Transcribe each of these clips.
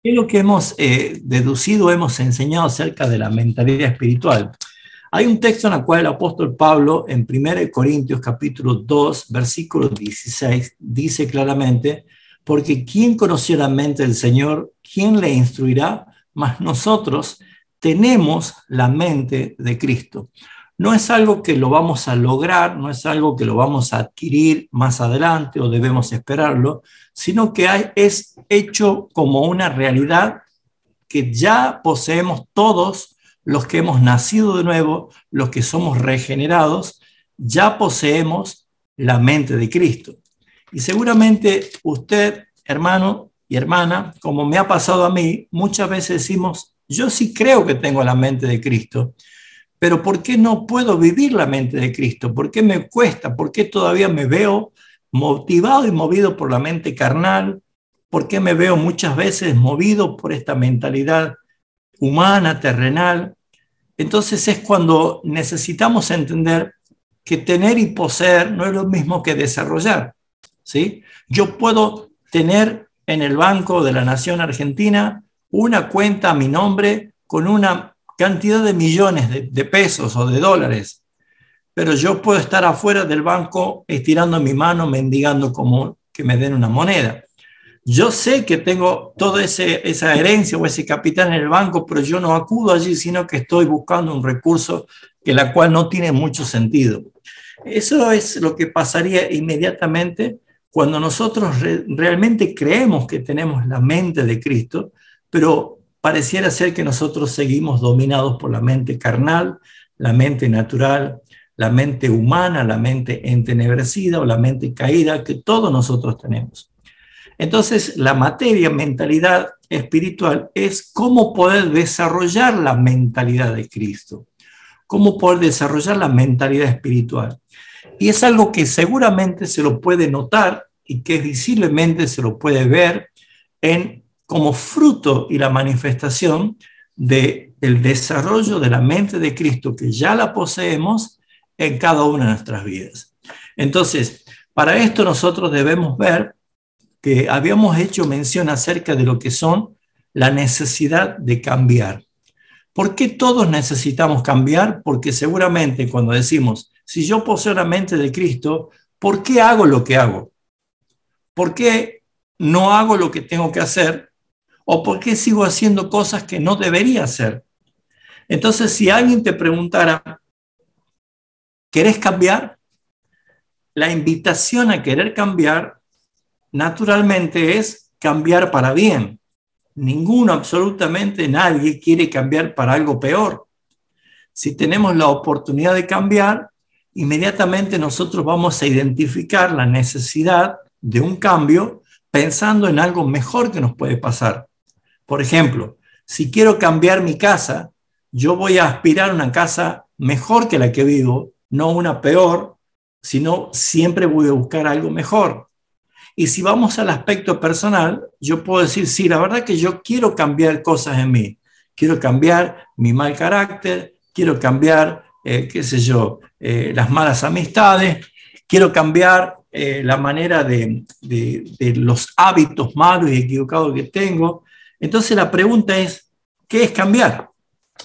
¿Qué es lo que hemos deducido, hemos enseñado acerca de la mentalidad espiritual? Hay un texto en el cual el apóstol Pablo, en 1 Corintios capítulo 2, versículo 16, dice claramente, porque ¿quién conoció la mente del Señor? ¿Quién le instruirá? Mas nosotros tenemos la mente de Cristo. No es algo que lo vamos a lograr, no es algo que lo vamos a adquirir más adelante o debemos esperarlo, sino que es hecho como una realidad que ya poseemos todos los que hemos nacido de nuevo, los que somos regenerados, ya poseemos la mente de Cristo. Y seguramente usted, hermano y hermana, como me ha pasado a mí, muchas veces decimos, yo sí creo que tengo la mente de Cristo, pero ¿por qué no puedo vivir la mente de Cristo? ¿Por qué me cuesta? ¿Por qué todavía me veo motivado y movido por la mente carnal? ¿Por qué me veo muchas veces movido por esta mentalidad humana, terrenal? Entonces es cuando necesitamos entender que tener y poseer no es lo mismo que desarrollar, ¿sí? Yo puedo tener en el Banco de la Nación Argentina una cuenta a mi nombre con una cantidad de millones de pesos o de dólares, pero yo puedo estar afuera del banco estirando mi mano, mendigando como que me den una moneda. Yo sé que tengo toda esa herencia o ese capital en el banco, pero yo no acudo allí, sino que estoy buscando un recurso que la cual no tiene mucho sentido. Eso es lo que pasaría inmediatamente cuando nosotros realmente creemos que tenemos la mente de Cristo, pero pareciera ser que nosotros seguimos dominados por la mente carnal, la mente natural, la mente humana, la mente entenebrecida o la mente caída que todos nosotros tenemos. Entonces, la materia, mentalidad espiritual, es cómo poder desarrollar la mentalidad de Cristo, cómo poder desarrollar la mentalidad espiritual. Y es algo que seguramente se lo puede notar y que visiblemente se lo puede ver como fruto y la manifestación del desarrollo de la mente de Cristo, que ya la poseemos en cada una de nuestras vidas. Entonces, para esto nosotros debemos ver que habíamos hecho mención acerca de lo que son la necesidad de cambiar. ¿Por qué todos necesitamos cambiar? Porque seguramente cuando decimos, si yo poseo la mente de Cristo, ¿por qué hago lo que hago? ¿Por qué no hago lo que tengo que hacer? ¿O por qué sigo haciendo cosas que no debería hacer? Entonces, si alguien te preguntara, ¿querés cambiar? La invitación a querer cambiar naturalmente es cambiar para bien. Ninguno, absolutamente nadie quiere cambiar para algo peor. Si tenemos la oportunidad de cambiar, inmediatamente nosotros vamos a identificar la necesidad de un cambio pensando en algo mejor que nos puede pasar. Por ejemplo, si quiero cambiar mi casa, yo voy a aspirar a una casa mejor que la que vivo, no una peor, sino siempre voy a buscar algo mejor. Y si vamos al aspecto personal, yo puedo decir, sí, la verdad que yo quiero cambiar cosas en mí. Quiero cambiar mi mal carácter, quiero cambiar, qué sé yo, las malas amistades, quiero cambiar la manera de los hábitos malos y equivocados que tengo. Entonces la pregunta es, ¿qué es cambiar?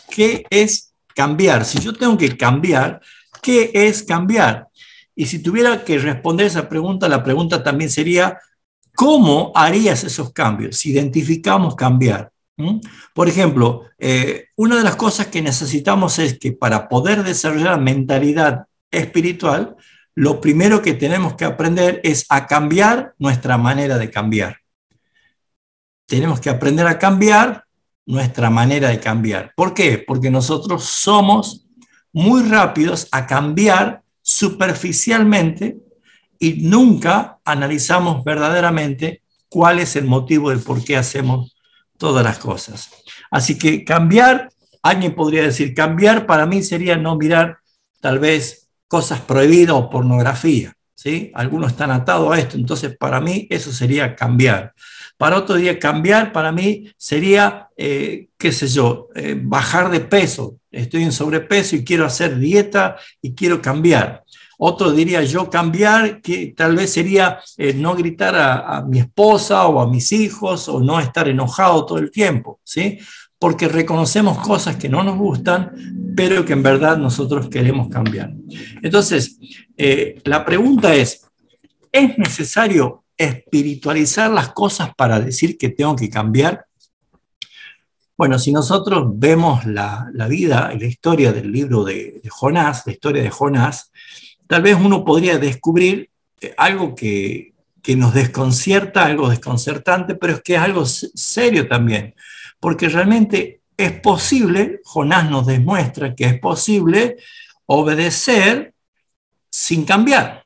¿Qué es cambiar? Si yo tengo que cambiar, ¿qué es cambiar? Y si tuviera que responder esa pregunta, la pregunta también sería, ¿cómo harías esos cambios? Si identificamos cambiar. Por ejemplo, una de las cosas que necesitamos es que para poder desarrollar mentalidad espiritual, lo primero que tenemos que aprender es a cambiar nuestra manera de cambiar. Tenemos que aprender a cambiar nuestra manera de cambiar. ¿Por qué? Porque nosotros somos muy rápidos a cambiar superficialmente y nunca analizamos verdaderamente cuál es el motivo del por qué hacemos todas las cosas. Así que cambiar, alguien podría decir, cambiar para mí sería no mirar tal vez cosas prohibidas o pornografía, ¿sí? Algunos están atados a esto, entonces para mí eso sería cambiar. Para otro día cambiar para mí sería, qué sé yo, bajar de peso. Estoy en sobrepeso y quiero hacer dieta y quiero cambiar. Otro diría yo cambiar, que tal vez sería no gritar a mi esposa o a mis hijos o no estar enojado todo el tiempo, ¿sí? Porque reconocemos cosas que no nos gustan, pero que en verdad nosotros queremos cambiar. Entonces, la pregunta ¿es necesario espiritualizar las cosas para decir que tengo que cambiar? Bueno, si nosotros vemos la vida y la historia del libro de Jonás, la historia de Jonás, tal vez uno podría descubrir algo que nos desconcierta, algo desconcertante, pero es que es algo serio también, porque realmente es posible, Jonás nos demuestra que es posible obedecer sin cambiar.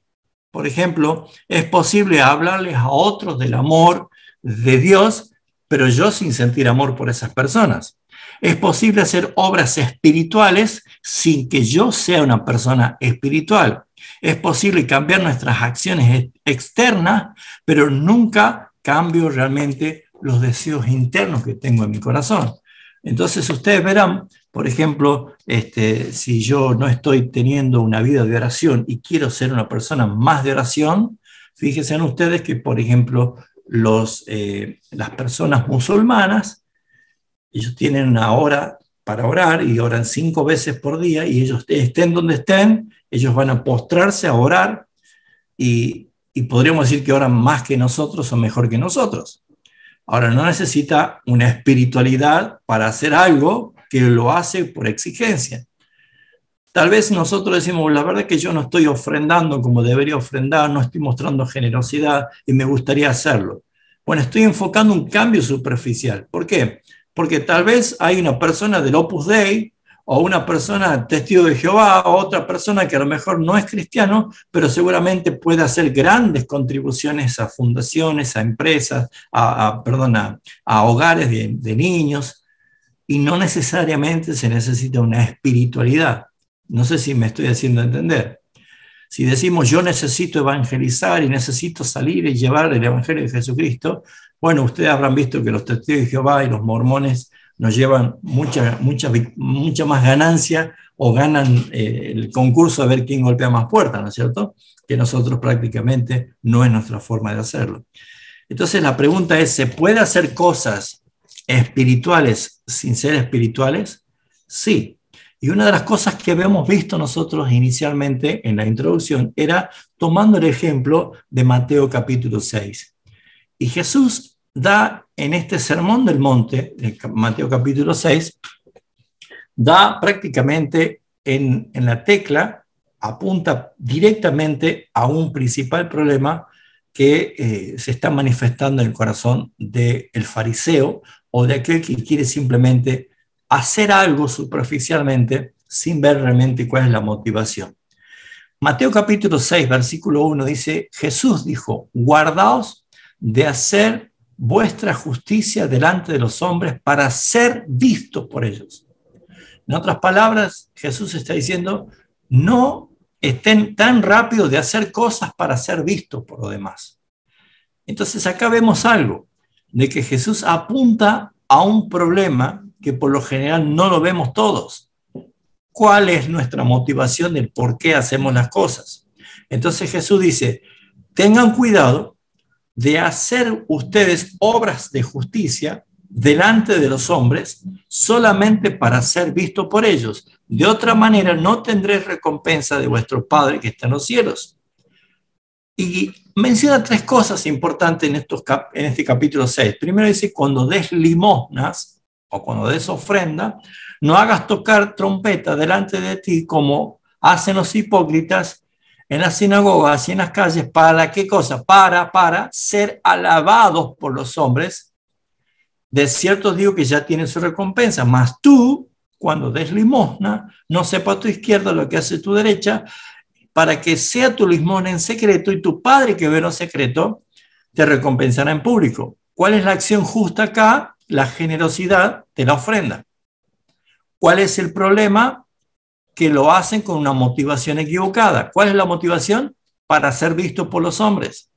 Por ejemplo, es posible hablarles a otros del amor de Dios, pero yo sin sentir amor por esas personas. Es posible hacer obras espirituales sin que yo sea una persona espiritual. Es posible cambiar nuestras acciones externas, pero nunca cambio realmente los deseos internos que tengo en mi corazón. Entonces ustedes verán, por ejemplo, si yo no estoy teniendo una vida de oración y quiero ser una persona más de oración, fíjense en ustedes que, por ejemplo, las personas musulmanas, ellos tienen una hora para orar y oran 5 veces por día y ellos estén donde estén, ellos van a postrarse a orar y podríamos decir que oran más que nosotros o mejor que nosotros. Ahora, no necesita una espiritualidad para hacer algo que lo hace por exigencia. Tal vez nosotros decimos, la verdad es que yo no estoy ofrendando como debería ofrendar, no estoy mostrando generosidad y me gustaría hacerlo. Bueno, estoy enfocando un cambio superficial. ¿Por qué? Porque tal vez hay una persona del Opus Dei o una persona testigo de Jehová o otra persona que a lo mejor no es cristiano, pero seguramente puede hacer grandes contribuciones a fundaciones, a empresas, a hogares de niños, y no necesariamente se necesita una espiritualidad. No sé si me estoy haciendo entender. Si decimos yo necesito evangelizar y necesito salir y llevar el evangelio de Jesucristo, bueno, ustedes habrán visto que los testigos de Jehová y los mormones nos llevan mucha más ganancia o ganan el concurso a ver quién golpea más puertas, ¿no es cierto? Que nosotros prácticamente no es nuestra forma de hacerlo. Entonces la pregunta es, ¿se puede hacer cosas espirituales sin ser espirituales? Sí. Y una de las cosas que habíamos visto nosotros inicialmente en la introducción era tomando el ejemplo de Mateo capítulo 6. Y Jesús da en este sermón del monte, de Mateo capítulo 6, da prácticamente en la tecla, apunta directamente a un principal problema que se está manifestando en el corazón del fariseo o de aquel que quiere simplemente hacer algo superficialmente sin ver realmente cuál es la motivación. Mateo capítulo 6, versículo 1 dice, Jesús dijo, guardaos de hacer vuestra justicia delante de los hombres para ser vistos por ellos. En otras palabras, Jesús está diciendo, no estén tan rápidos de hacer cosas para ser vistos por los demás. Entonces acá vemos algo, de que Jesús apunta a un problema que por lo general no lo vemos todos. ¿Cuál es nuestra motivación del por qué hacemos las cosas? Entonces Jesús dice, tengan cuidado de hacer ustedes obras de justicia delante de los hombres solamente para ser visto por ellos. De otra manera no tendréis recompensa de vuestro Padre que está en los cielos. Y menciona 3 cosas importantes en este capítulo 6. Primero dice, cuando des limosnas o cuando des ofrenda, no hagas tocar trompeta delante de ti como hacen los hipócritas en las sinagogas y en las calles. ¿Para qué cosa? Para ser alabados por los hombres. De cierto digo que ya tienen su recompensa, mas tú, cuando des limosna, no sepa a tu izquierda lo que hace tu derecha, para que sea tu limosna en secreto y tu Padre que ve en secreto te recompensará en público. ¿Cuál es la acción justa acá? La generosidad de la ofrenda. ¿Cuál es el problema? Que lo hacen con una motivación equivocada. ¿Cuál es la motivación? Para ser visto por los hombres.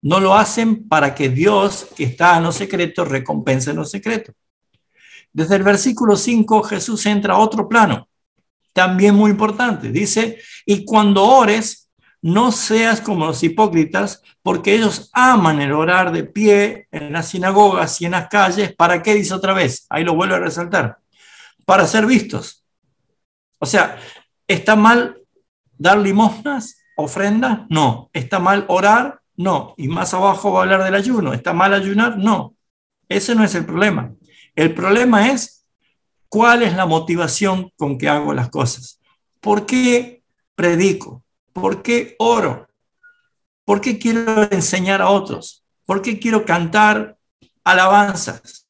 No lo hacen para que Dios, que está en lo secreto, recompense en lo secreto. Desde el versículo 5, Jesús entra a otro plano, también muy importante. Dice, y cuando ores, no seas como los hipócritas, porque ellos aman el orar de pie en las sinagogas y en las calles. ¿Para qué? Dice otra vez, ahí lo vuelvo a resaltar, para ser vistos. O sea, ¿está mal dar limosnas, ofrendas? No. ¿Está mal orar? No. Y más abajo va a hablar del ayuno. ¿Está mal ayunar? No. Ese no es el problema. El problema es cuál es la motivación con que hago las cosas. ¿Por qué predico? ¿Por qué oro? ¿Por qué quiero enseñar a otros? ¿Por qué quiero cantar alabanzas?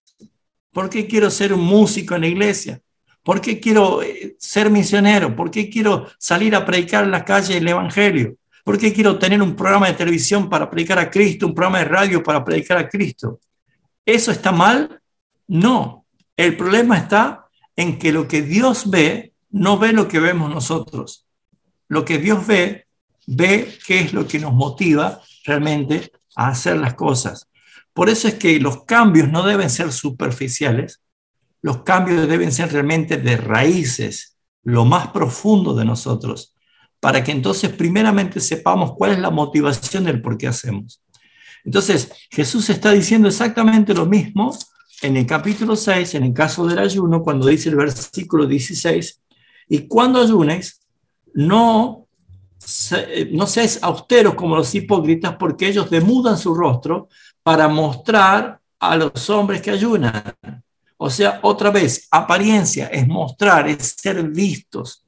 ¿Por qué quiero ser un músico en la iglesia? ¿Por qué quiero ser misionero? ¿Por qué quiero salir a predicar en la calle el evangelio? ¿Por qué quiero tener un programa de televisión para predicar a Cristo, un programa de radio para predicar a Cristo? ¿Eso está mal? No. El problema está en que lo que Dios ve no ve lo que vemos nosotros. Lo que Dios ve, ve qué es lo que nos motiva realmente a hacer las cosas. Por eso es que los cambios no deben ser superficiales, los cambios deben ser realmente de raíces, lo más profundo de nosotros, para que entonces primeramente sepamos cuál es la motivación del por qué hacemos. Entonces, Jesús está diciendo exactamente lo mismo en el capítulo 6, en el caso del ayuno, cuando dice el versículo 16, y cuando ayunéis, no seáis austeros como los hipócritas, porque ellos demudan su rostro para mostrar a los hombres que ayunan. O sea, otra vez, apariencia es mostrar, es ser vistos.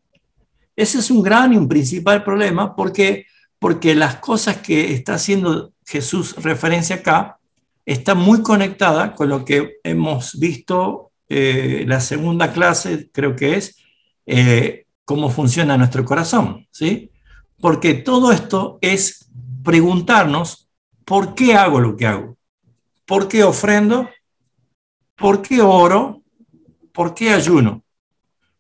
Ese es un gran y un principal problema porque las cosas que está haciendo Jesús referencia acá están muy conectadas con lo que hemos visto la segunda clase, creo que es, cómo funciona nuestro corazón, ¿sí? Porque todo esto es preguntarnos por qué hago lo que hago, por qué ofrendo, por qué oro, por qué ayuno,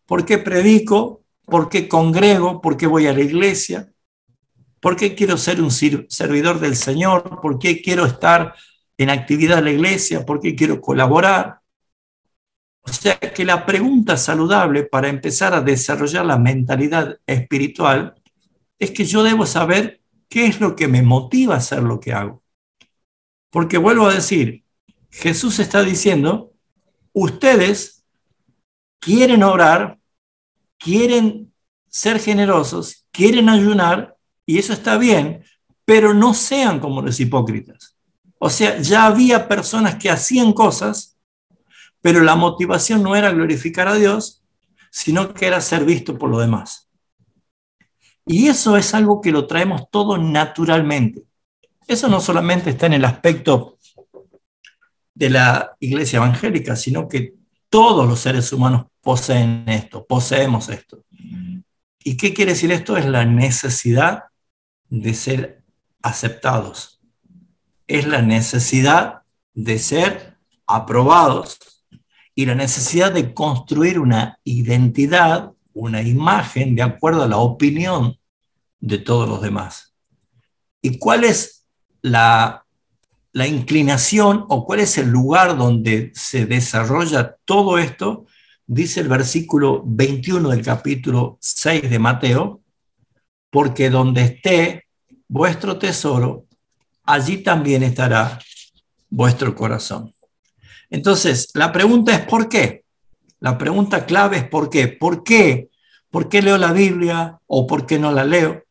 por qué predico, por qué congrego, por qué voy a la iglesia, por qué quiero ser un servidor del Señor, por qué quiero estar en actividad de la iglesia, por qué quiero colaborar. O sea que la pregunta saludable para empezar a desarrollar la mentalidad espiritual es que yo debo saber qué es lo que me motiva a hacer lo que hago. Porque vuelvo a decir, Jesús está diciendo, ustedes quieren orar, quieren ser generosos, quieren ayunar, y eso está bien, pero no sean como los hipócritas. O sea, ya había personas que hacían cosas, pero la motivación no era glorificar a Dios, sino que era ser visto por los demás. Y eso es algo que lo traemos todo naturalmente. Eso no solamente está en el aspecto de la iglesia evangélica, sino que todos los seres humanos poseen esto, poseemos esto. ¿Y qué quiere decir esto? Es la necesidad de ser aceptados. Es la necesidad de ser aprobados y la necesidad de construir una identidad, una imagen de acuerdo a la opinión de todos los demás. ¿Y cuál es la inclinación o cuál es el lugar donde se desarrolla todo esto? Dice el versículo 21 del capítulo 6 de Mateo, porque donde esté vuestro tesoro, allí también estará vuestro corazón. Entonces, la pregunta es ¿por qué? La pregunta clave es ¿por qué? ¿Por qué? ¿Por qué leo la Biblia o por qué no la leo?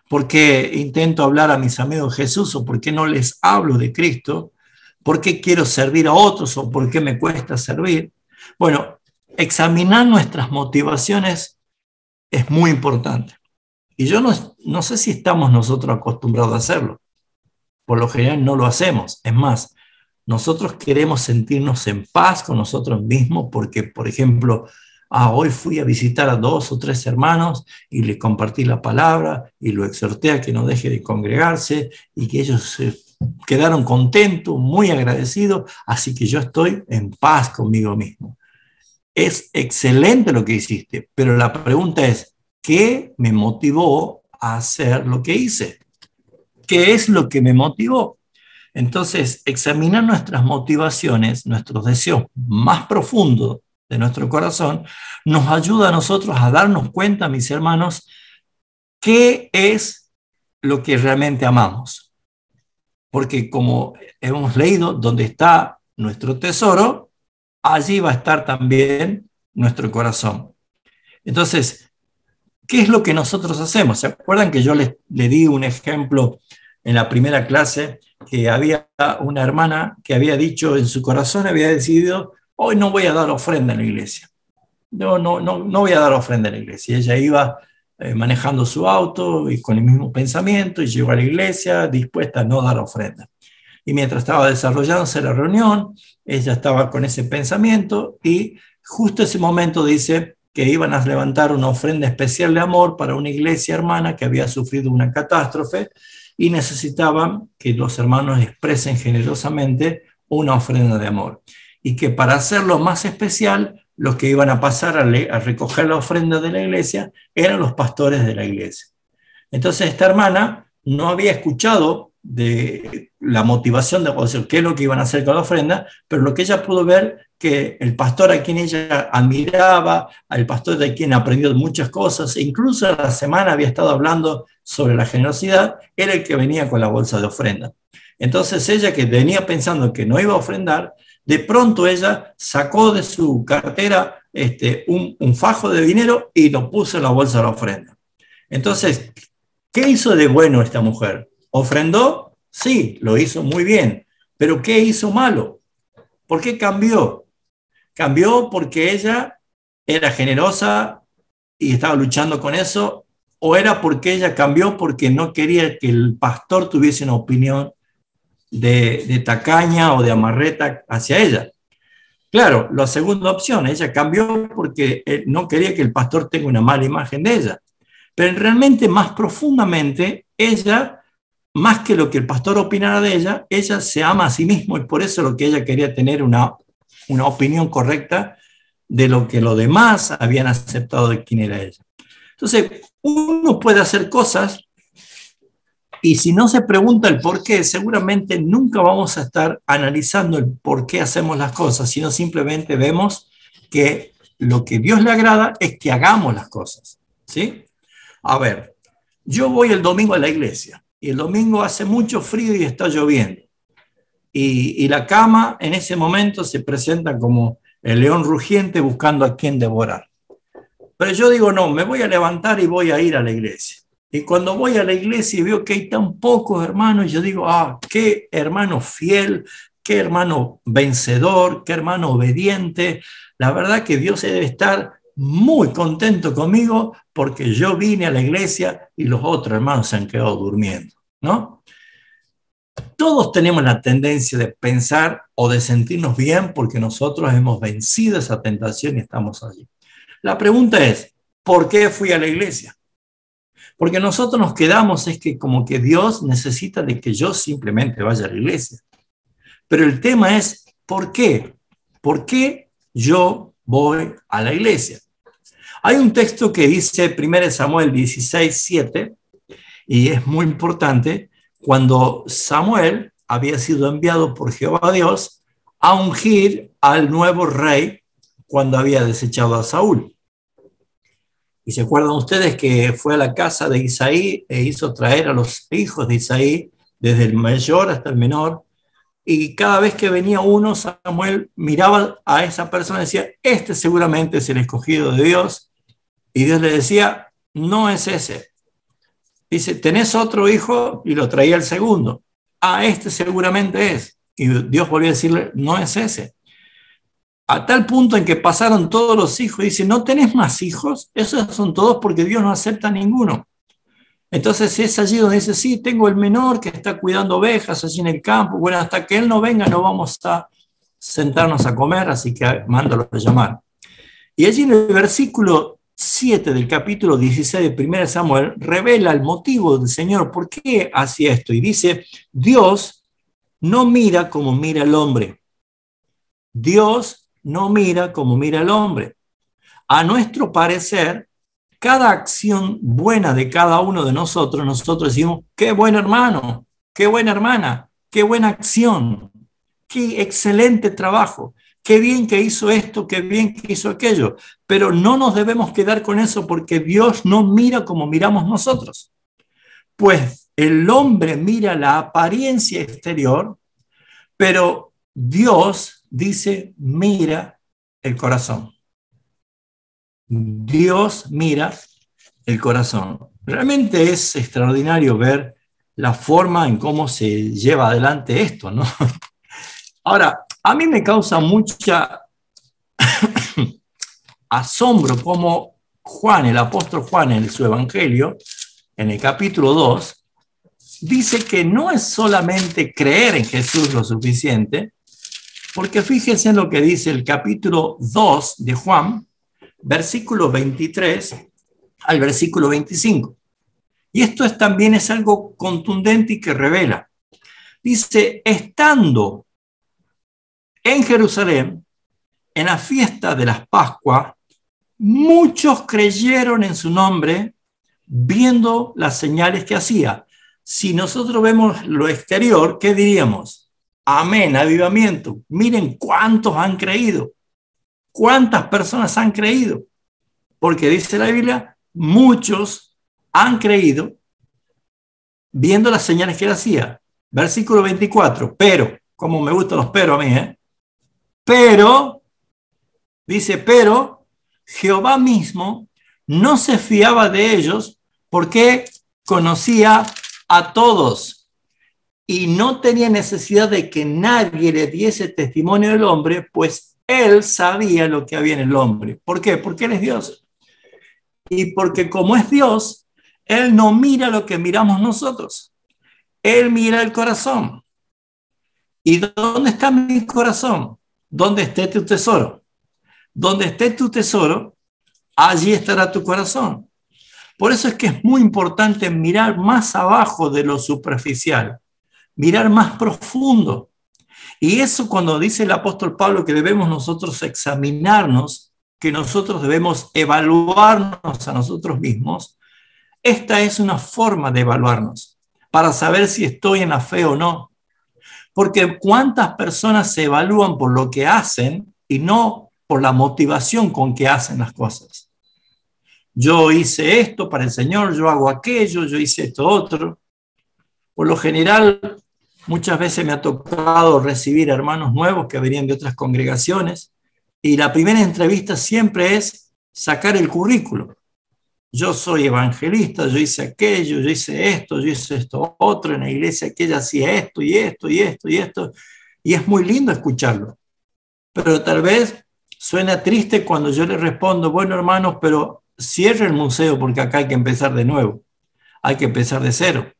¿Por qué intento hablar a mis amigos de Jesús o por qué no les hablo de Cristo? ¿Por qué quiero servir a otros o por qué me cuesta servir? Bueno, examinar nuestras motivaciones es muy importante. Y yo no sé si estamos nosotros acostumbrados a hacerlo. Por lo general no lo hacemos. Es más, nosotros queremos sentirnos en paz con nosotros mismos porque, por ejemplo, hoy fui a visitar a 2 o 3 hermanos y les compartí la palabra y lo exhorté a que no deje de congregarse y que ellos quedaron contentos, muy agradecidos, así que yo estoy en paz conmigo mismo. Es excelente lo que hiciste, pero la pregunta es, ¿qué me motivó a hacer lo que hice? ¿Qué es lo que me motivó? Entonces, examinar nuestras motivaciones, nuestros deseos más profundos de nuestro corazón, nos ayuda a nosotros a darnos cuenta, mis hermanos, qué es lo que realmente amamos. Porque como hemos leído, donde está nuestro tesoro, allí va a estar también nuestro corazón. Entonces, ¿qué es lo que nosotros hacemos? ¿Se acuerdan que yo le di un ejemplo en la primera clase? Que había una hermana que había dicho en su corazón, había decidido, hoy no voy a dar ofrenda en la iglesia. No voy a dar ofrenda en la iglesia. Ella iba manejando su auto y con el mismo pensamiento y llegó a la iglesia dispuesta a no dar ofrenda. Y mientras estaba desarrollándose la reunión, ella estaba con ese pensamiento y justo ese momento dice que iban a levantar una ofrenda especial de amor para una iglesia hermana que había sufrido una catástrofe y necesitaban que los hermanos expresen generosamente una ofrenda de amor. Y que para hacerlo más especial, los que iban a pasar a recoger la ofrenda de la iglesia eran los pastores de la iglesia. Entonces esta hermana no había escuchado de la motivación de, o sea, qué es lo que iban a hacer con la ofrenda, pero lo que ella pudo ver, que el pastor a quien ella admiraba, al pastor de quien aprendió muchas cosas, e incluso la semana había estado hablando sobre la generosidad, era el que venía con la bolsa de ofrenda. Entonces ella, que venía pensando que no iba a ofrendar, de pronto ella sacó de su cartera un fajo de dinero y lo puso en la bolsa de la ofrenda. Entonces, ¿qué hizo de bueno esta mujer? ¿Ofrendó? Sí, lo hizo muy bien. ¿Pero qué hizo malo? ¿Por qué cambió? Cambió porque ella era generosa y estaba luchando con eso, o era porque ella cambió porque no quería que el pastor tuviese una opinión de tacaña o de amarreta hacia ella. Claro, la segunda opción, ella cambió porque no quería que el pastor tenga una mala imagen de ella. Pero realmente, más profundamente, ella, más que lo que el pastor opinara de ella, ella se ama a sí misma y por eso lo que ella quería tener una opinión correcta de lo que los demás habían aceptado de quién era ella. Entonces, uno puede hacer cosas y si no se pregunta el por qué, seguramente nunca vamos a estar analizando el por qué hacemos las cosas, sino simplemente vemos que lo que Dios le agrada es que hagamos las cosas, ¿sí? A ver, yo voy el domingo a la iglesia y el domingo hace mucho frío y está lloviendo. Y la cama en ese momento se presenta como el león rugiente buscando a quien devorar. Pero yo digo, no, me voy a levantar y voy a ir a la iglesia. Y cuando voy a la iglesia y veo que hay tan pocos hermanos, yo digo, qué hermano fiel, qué hermano vencedor, qué hermano obediente. La verdad que Dios debe estar muy contento conmigo porque yo vine a la iglesia y los otros hermanos se han quedado durmiendo, ¿no? Todos tenemos la tendencia de pensar o de sentirnos bien porque nosotros hemos vencido esa tentación y estamos allí. La pregunta es, ¿por qué fui a la iglesia? Porque nosotros nos quedamos, es que como que Dios necesita de que yo simplemente vaya a la iglesia. Pero el tema es, ¿por qué? ¿Por qué yo voy a la iglesia? Hay un texto que dice 1 Samuel 16:7, y es muy importante, cuando Samuel había sido enviado por Jehová Dios a ungir al nuevo rey cuando había desechado a Saúl. Y se acuerdan ustedes que fue a la casa de Isaí e hizo traer a los hijos de Isaí, desde el mayor hasta el menor, y cada vez que venía uno, Samuel miraba a esa persona y decía, este seguramente es el escogido de Dios, y Dios le decía, no es ese. Dice, ¿tenés otro hijo? Y lo traía el segundo. Este seguramente es. Y Dios volvió a decirle, no es ese. A tal punto en que pasaron todos los hijos. Y dice, ¿no tenés más hijos? Esos son todos porque Dios no acepta ninguno. Entonces es allí donde dice, sí, tengo el menor que está cuidando ovejas allí en el campo. Bueno, hasta que él no venga no vamos a sentarnos a comer, así que mándalo a llamar. Y allí en el versículo 7 del capítulo 16 de 1 Samuel revela el motivo del Señor, por qué hacía esto. Y dice, Dios no mira como mira el hombre. Dios no mira como mira el hombre. A nuestro parecer, cada acción buena de cada uno de nosotros, nosotros decimos, qué buen hermano, qué buena hermana, qué buena acción, qué excelente trabajo. Qué bien que hizo esto, qué bien que hizo aquello. Pero no nos debemos quedar con eso porque Dios no mira como miramos nosotros. Pues el hombre mira la apariencia exterior, pero Dios dice, mira el corazón. Dios mira el corazón. Realmente es extraordinario ver la forma en cómo se lleva adelante esto, ¿no? Ahora, a mí me causa mucha asombro cómo Juan, el apóstol Juan, en su evangelio, en el capítulo 2, dice que no es solamente creer en Jesús lo suficiente, porque fíjense en lo que dice el capítulo 2 de Juan, versículo 23 al versículo 25. Y esto también es algo contundente y que revela. Dice, estando en Jerusalén, en la fiesta de las Pascuas, muchos creyeron en su nombre, viendo las señales que hacía. Si nosotros vemos lo exterior, ¿qué diríamos? Amén, avivamiento. Miren cuántos han creído. ¿Cuántas personas han creído? Porque dice la Biblia, muchos han creído viendo las señales que él hacía. Versículo 24, pero, como me gustan los pero a mí, pero, dice, pero Jehová mismo no se fiaba de ellos porque conocía a todos y no tenía necesidad de que nadie le diese testimonio del hombre, pues él sabía lo que había en el hombre. ¿Por qué? Porque él es Dios. Y porque como es Dios, él no mira lo que miramos nosotros. Él mira el corazón. ¿Y dónde está mi corazón? ¿Dónde esté tu tesoro? Donde esté tu tesoro, allí estará tu corazón. Por eso es que es muy importante mirar más abajo de lo superficial, mirar más profundo. Y eso cuando dice el apóstol Pablo que debemos nosotros examinarnos, que nosotros debemos evaluarnos a nosotros mismos, esta es una forma de evaluarnos para saber si estoy en la fe o no. Porque cuántas personas se evalúan por lo que hacen y no por la motivación con que hacen las cosas. Yo hice esto para el Señor, yo hago aquello, yo hice esto otro. Por lo general, muchas veces me ha tocado recibir hermanos nuevos que venían de otras congregaciones y la primera entrevista siempre es sacar el currículo. Yo soy evangelista, yo hice aquello, yo hice esto otro, en la iglesia aquella hacía esto y esto y esto y esto. Y es muy lindo escucharlo. Pero tal vez suena triste cuando yo le respondo, bueno hermanos, pero cierre el museo porque acá hay que empezar de nuevo. Hay que empezar de cero.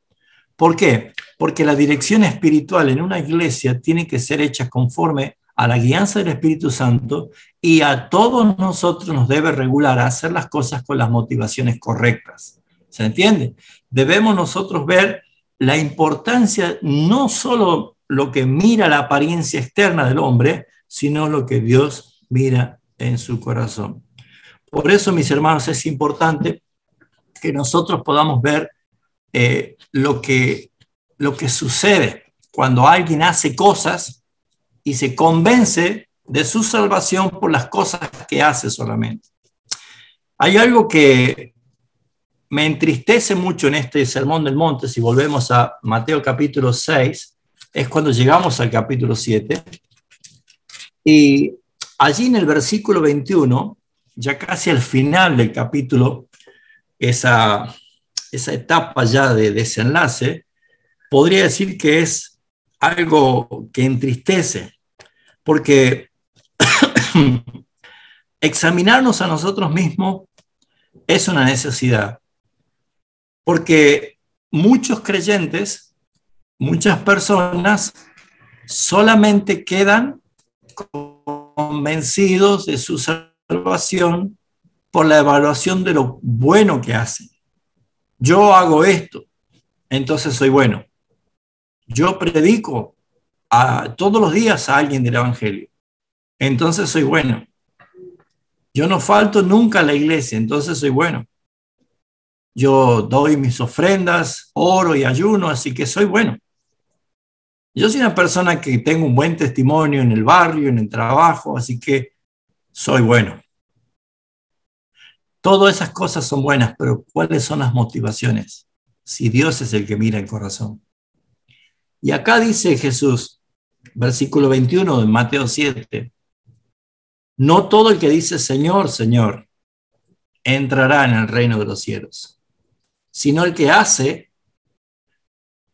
¿Por qué? Porque la dirección espiritual en una iglesia tiene que ser hecha conforme a la guianza del Espíritu Santo y a todos nosotros nos debe regular a hacer las cosas con las motivaciones correctas. ¿Se entiende? Debemos nosotros ver la importancia, no solo lo que mira la apariencia externa del hombre, sino lo que Dios mira en su corazón. Por eso, mis hermanos, es importante que nosotros podamos ver lo que sucede cuando alguien hace cosas y se convence de su salvación por las cosas que hace solamente. Hay algo que me entristece mucho en este Sermón del Monte, si volvemos a Mateo capítulo 6, es cuando llegamos al capítulo 7, y allí en el versículo 21, ya casi al final del capítulo, esa etapa ya de desenlace, podría decir que es algo que entristece, porque examinarnos a nosotros mismos es una necesidad, porque muchos creyentes, muchas personas solamente quedan convencidos de su salvación por la evaluación de lo bueno que hacen. Yo hago esto, entonces soy bueno. Yo predico todos los días a alguien del Evangelio, entonces soy bueno. Yo no falto nunca a la iglesia, entonces soy bueno. Yo doy mis ofrendas, oro y ayuno, así que soy bueno. Yo soy una persona que tengo un buen testimonio en el barrio, en el trabajo, así que soy bueno. Todas esas cosas son buenas, pero ¿cuáles son las motivaciones? si Dios es el que mira el corazón. Y acá dice Jesús, versículo 21 de Mateo 7, no todo el que dice Señor, Señor, entrará en el reino de los cielos, sino el que hace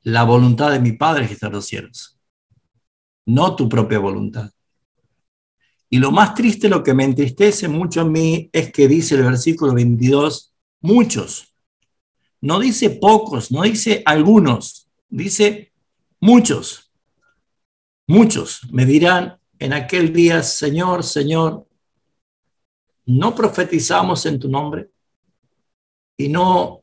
la voluntad de mi Padre que está en los cielos, no tu propia voluntad. Y lo más triste, lo que me entristece mucho a mí, es que dice el versículo 22, muchos. No dice pocos, no dice algunos, dice muchos. Muchos me dirán en aquel día, Señor, Señor, ¿no profetizamos en tu nombre? ¿Y no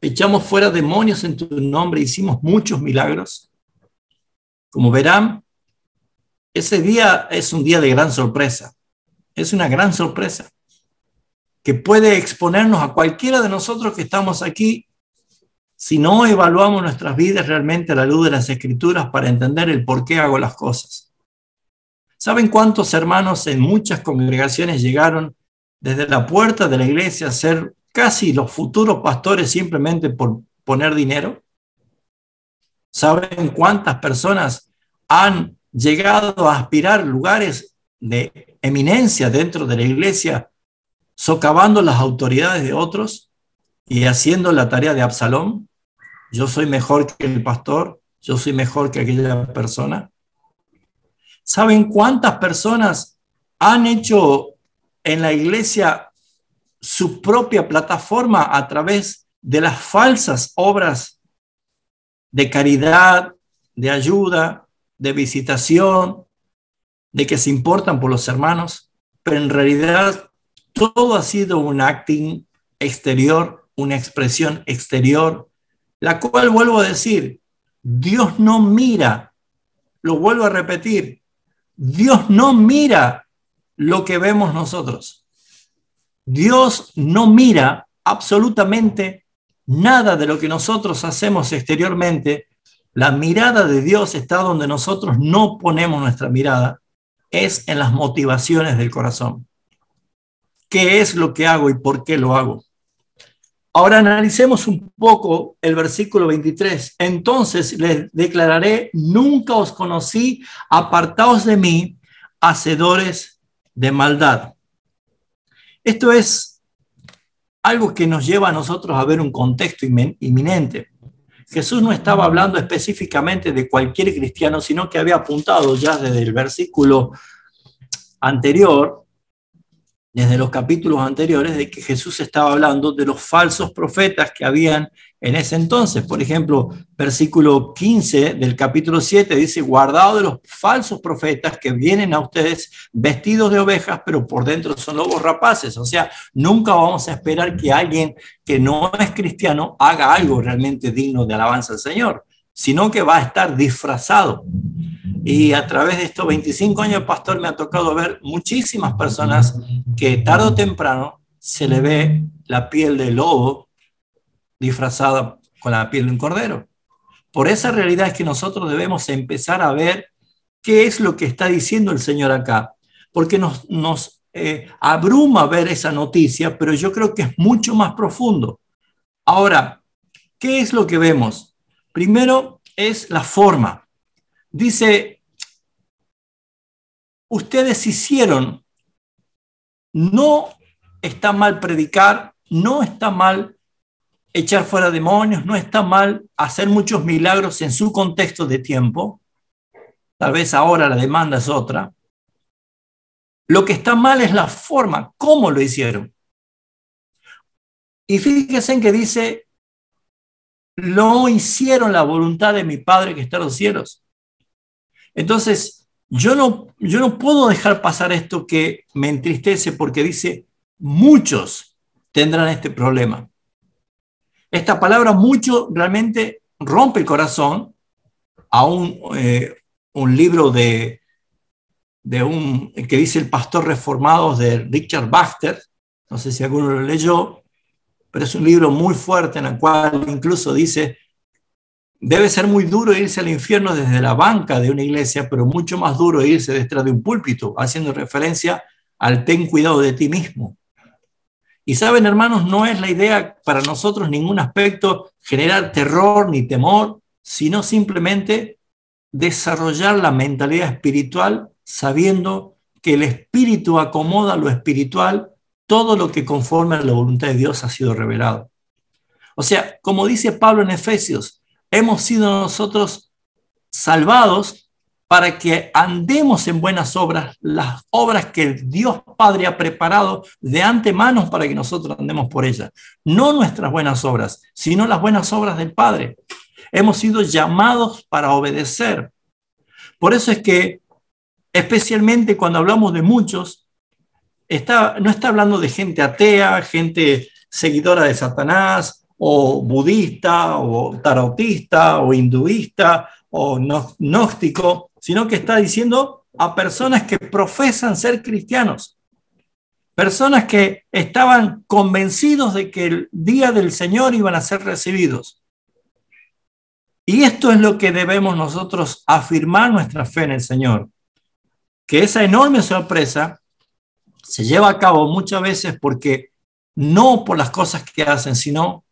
echamos fuera demonios en tu nombre? ¿Hicimos muchos milagros? Como verán, ese día es un día de gran sorpresa. Es una gran sorpresa que puede exponernos a cualquiera de nosotros que estamos aquí si no evaluamos nuestras vidas realmente a la luz de las Escrituras para entender el por qué hago las cosas. ¿Saben cuántos hermanos en muchas congregaciones llegaron desde la puerta de la iglesia a ser casi los futuros pastores simplemente por poner dinero? ¿Saben cuántas personas han llegado a aspirar a lugares de eminencia dentro de la iglesia, socavando las autoridades de otros y haciendo la tarea de Absalón? Yo soy mejor que el pastor, yo soy mejor que aquella persona. ¿Saben cuántas personas han hecho en la iglesia su propia plataforma a través de las falsas obras de caridad, de ayuda, de visitación, de que se importan por los hermanos? Pero en realidad todo ha sido un acting exterior, una expresión exterior, la cual, vuelvo a decir, Dios no mira, lo vuelvo a repetir, Dios no mira lo que vemos nosotros. Dios no mira absolutamente nada de lo que nosotros hacemos exteriormente. La mirada de Dios está donde nosotros no ponemos nuestra mirada, es en las motivaciones del corazón. ¿Qué es lo que hago y por qué lo hago? Ahora analicemos un poco el versículo 23. Entonces les declararé, nunca os conocí, apartaos de mí, hacedores de maldad. Esto es algo que nos lleva a nosotros a ver un contexto inminente. Jesús no estaba hablando específicamente de cualquier cristiano, sino que había apuntado ya desde el versículo anterior, desde los capítulos anteriores, de que Jesús estaba hablando de los falsos profetas que habían en ese entonces. Por ejemplo, versículo 15 del capítulo 7 dice, guardaos de los falsos profetas que vienen a ustedes vestidos de ovejas, pero por dentro son lobos rapaces. O sea, nunca vamos a esperar que alguien que no es cristiano haga algo realmente digno de alabanza al Señor, sino que va a estar disfrazado. Y a través de estos 25 años de pastor me ha tocado ver muchísimas personas que tarde o temprano se le ve la piel de lobo disfrazada con la piel de un cordero. Por esa realidad es que nosotros debemos empezar a ver qué es lo que está diciendo el Señor acá, porque nos abruma ver esa noticia, pero yo creo que es mucho más profundo. Ahora, ¿qué es lo que vemos? Primero es la forma. Dice, ustedes hicieron, no está mal predicar, no está mal echar fuera demonios, no está mal hacer muchos milagros en su contexto de tiempo. Tal vez ahora la demanda es otra. Lo que está mal es la forma, cómo lo hicieron. Y fíjense en que dice, no hicieron la voluntad de mi Padre que está en los cielos. Entonces, yo no puedo dejar pasar esto que me entristece, porque dice, muchos tendrán este problema. Esta palabra mucho realmente rompe el corazón a un libro que dice El Pastor Reformado de Richard Baxter. No sé si alguno lo leyó, pero es un libro muy fuerte en el cual incluso dice, debe ser muy duro irse al infierno desde la banca de una iglesia, pero mucho más duro irse detrás de un púlpito, haciendo referencia al ten cuidado de ti mismo. Y saben, hermanos, no es la idea para nosotros en ningún aspecto generar terror ni temor, sino simplemente desarrollar la mentalidad espiritual sabiendo que el espíritu acomoda lo espiritual, todo lo que conforme a la voluntad de Dios ha sido revelado. O sea, como dice Pablo en Efesios, hemos sido nosotros salvados para que andemos en buenas obras, las obras que Dios Padre ha preparado de antemano para que nosotros andemos por ellas. No nuestras buenas obras, sino las buenas obras del Padre. Hemos sido llamados para obedecer. Por eso es que, especialmente cuando hablamos de muchos, no está hablando de gente atea, gente seguidora de Satanás, o budista, o tarotista, o hinduista, o gnóstico, sino que está diciendo a personas que profesan ser cristianos, personas que estaban convencidos de que el día del Señor iban a ser recibidos. Y esto es lo que debemos nosotros afirmar nuestra fe en el Señor, que esa enorme sorpresa se lleva a cabo muchas veces porque no por las cosas que hacen, sino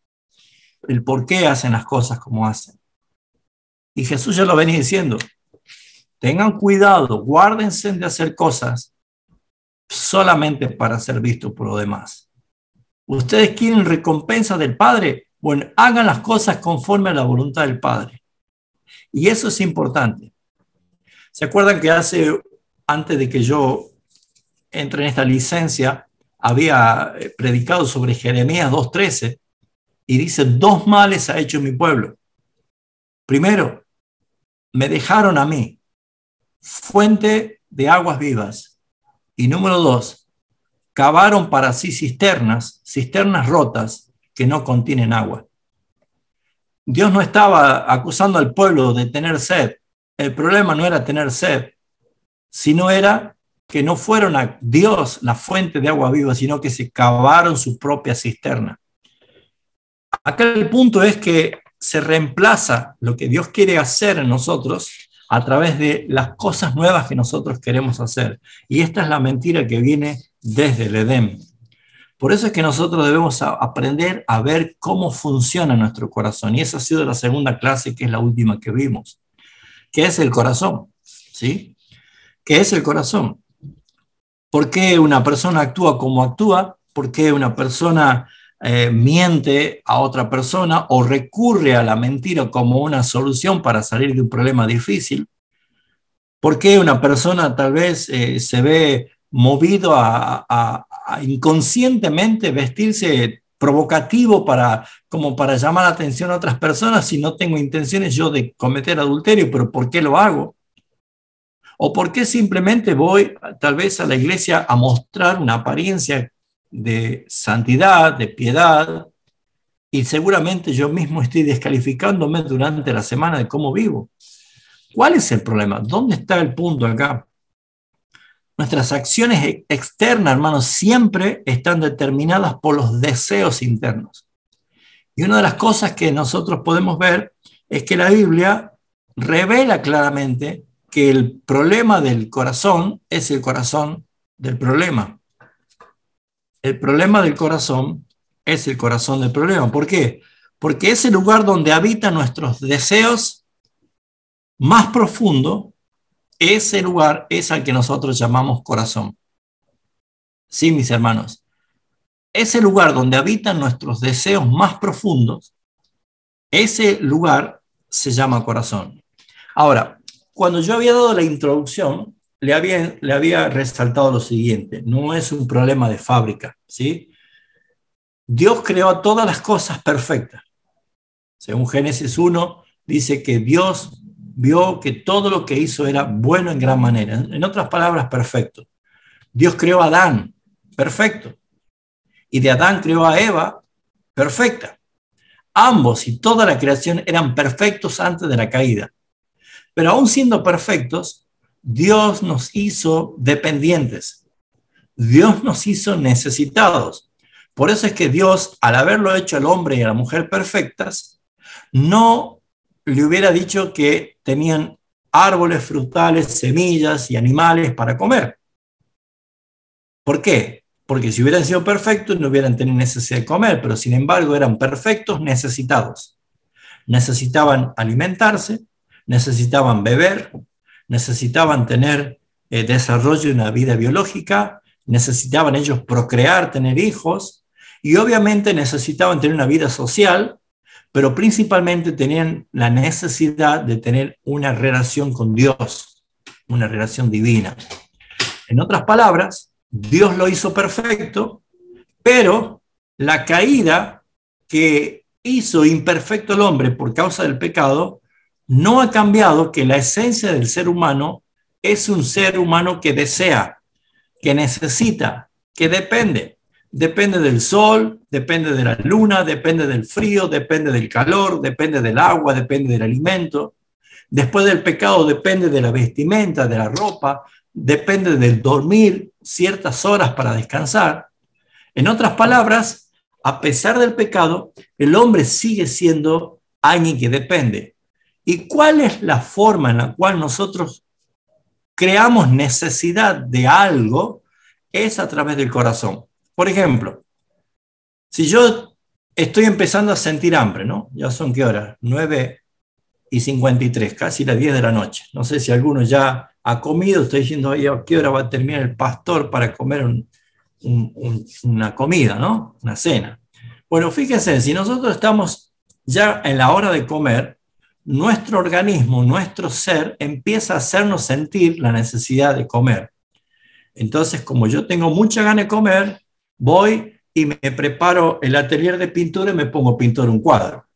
el por qué hacen las cosas como hacen. Y Jesús ya lo venía diciendo, tengan cuidado, guárdense de hacer cosas solamente para ser vistos por los demás. ¿Ustedes quieren recompensa del Padre? Bueno, hagan las cosas conforme a la voluntad del Padre. Y eso es importante. ¿Se acuerdan que antes de que yo entre en esta licencia, había predicado sobre Jeremías 2:13 y dice, 2 males ha hecho mi pueblo. Primero, me dejaron a mí, fuente de aguas vivas. Y número 2, cavaron para sí cisternas rotas que no contienen agua. Dios no estaba acusando al pueblo de tener sed. El problema no era tener sed, sino era que no fueron a Dios la fuente de agua viva, sino que se cavaron su propia cisterna. Acá el punto es que se reemplaza lo que Dios quiere hacer en nosotros a través de las cosas nuevas que nosotros queremos hacer. Y esta es la mentira que viene desde el Edén. Por eso es que nosotros debemos aprender a ver cómo funciona nuestro corazón. Y esa ha sido la segunda clase, que es la última que vimos. ¿Qué es el corazón? ¿Sí? ¿Qué es el corazón? ¿Por qué una persona actúa como actúa? ¿Por qué una persona miente a otra persona o recurre a la mentira como una solución para salir de un problema difícil? ¿Por qué una persona tal vez se ve movido a inconscientemente vestirse provocativo como para llamar la atención a otras personas si no tengo intenciones yo de cometer adulterio? ¿Pero por qué lo hago? ¿O por qué simplemente voy tal vez a la iglesia a mostrar una apariencia de santidad, de piedad, y seguramente yo mismo estoy descalificándome durante la semana de cómo vivo? ¿Cuál es el problema? ¿Dónde está el punto acá? Nuestras acciones externas, hermanos, siempre están determinadas por los deseos internos. Y una de las cosas que nosotros podemos ver es que la Biblia revela claramente que el problema del corazón es el corazón del problema. El problema del corazón es el corazón del problema. ¿Por qué? Porque es el lugar donde habitan nuestros deseos más profundo. Ese lugar es al que nosotros llamamos corazón. Sí, mis hermanos. Ese lugar donde habitan nuestros deseos más profundos, ese lugar se llama corazón. Ahora, cuando yo había dado la introducción, le había resaltado lo siguiente: no es un problema de fábrica, ¿sí? Dios creó todas las cosas perfectas. Según Génesis 1, dice que Dios vio que todo lo que hizo era bueno en gran manera. En otras palabras, perfecto. Dios creó a Adán, perfecto. Y de Adán creó a Eva, perfecta. Ambos y toda la creación eran perfectos antes de la caída. Pero aún siendo perfectos, Dios nos hizo dependientes. Dios nos hizo necesitados. Por eso es que Dios, al haberlo hecho al hombre y a la mujer perfectas, no le hubiera dicho que tenían árboles frutales, semillas y animales para comer. ¿Por qué? porque si hubieran sido perfectos no hubieran tenido necesidad de comer, pero sin embargo eran perfectos necesitados. Necesitaban alimentarse, necesitaban beber, necesitaban tener desarrollo de una vida biológica, necesitaban ellos procrear, tener hijos, y obviamente necesitaban tener una vida social, pero principalmente tenían la necesidad de tener una relación con Dios, una relación divina. En otras palabras, Dios lo hizo perfecto, pero la caída que hizo imperfecto el hombre por causa del pecado no ha cambiado que la esencia del ser humano es un ser humano que desea, que necesita, que depende. Depende del sol, depende de la luna, depende del frío, depende del calor, depende del agua, depende del alimento. Después del pecado depende de la vestimenta, de la ropa, depende del dormir ciertas horas para descansar. En otras palabras, a pesar del pecado, el hombre sigue siendo alguien que depende. ¿Y cuál es la forma en la cual nosotros creamos necesidad de algo? Es a través del corazón. Por ejemplo, si yo estoy empezando a sentir hambre, ¿no? Ya son, ¿qué hora? 9:53, casi las 10 de la noche. No sé si alguno ya ha comido, estoy diciendo, oye, ¿a qué hora va a terminar el pastor para comer una comida, ¿no? Una cena. Bueno, fíjense, si nosotros estamos ya en la hora de comer, nuestro organismo, nuestro ser, empieza a hacernos sentir la necesidad de comer. Entonces, como yo tengo mucha gana de comer, voy y me preparo el atelier de pintura y me pongo a pintar un cuadro.